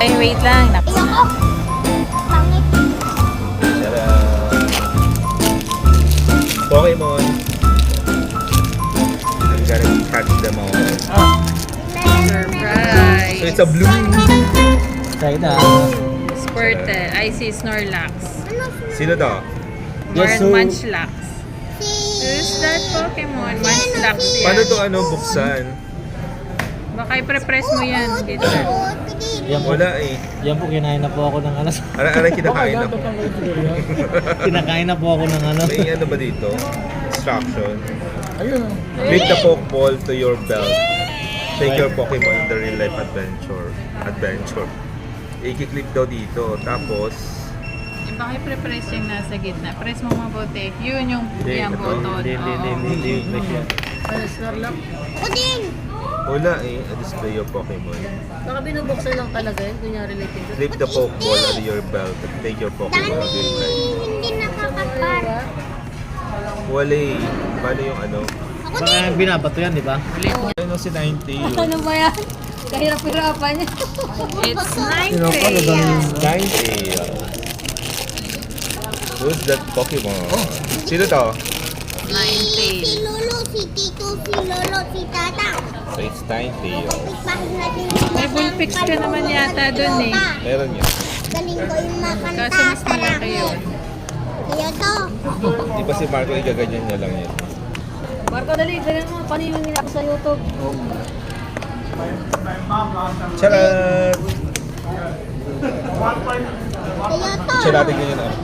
Ay, wait lang. Ayoko. Pangit. Tara! Pokemon! I'm gonna catch them all. Surprise! So it's a blue! Try na. Squirtle. I see Snorlax. Sino to? Yes, so- Munchlax. Who's that Pokemon? Munchlax yan. Paano to buksan? Baka i-press mo yan dito. Yan po, Wala eh. yan po, kinain na po ako ng ano. Aray kinakain ako. Kinakain na po ako ng ano. May ano ba dito? Instruction. Ayun. Click the Pokeball to your belt. Take your Pokemon in the real life adventure. I-click daw dito. Tapos, Baka i-press yung nasa gitna. Press mo mabuti. Yun yung yung ito. button. Hindi. Puding! wala eh. Display your Pokemon. Baka binubuksan lang talaga yun, kunyari related to. Click the Pokeball on your belt and take your Pokemon in Dami! real life. Hindi nakakapar. Wala eh. Paano yung ano? Ako Baka din! binabato yan, di ba? Ano si 90? Ano ba yan? Kahirap-hirapan niya. It's 90. 90. Who's that Pokemon? Sino to? Si 90. Lolo, si Tito, si Lolo, si Tata. So it's 90. Pagpahid natin May bullpix ka naman yata dun eh. Meron yan. Galing ko yung makanta. Kaso mas malaki yun. Kaya to. Di ba si Marco igaganyan niya lang yan? Marco, dali, ganyan mo. Paningin nila ako sa YouTube. Charat! Kaya to. Siya natin ganyan ano.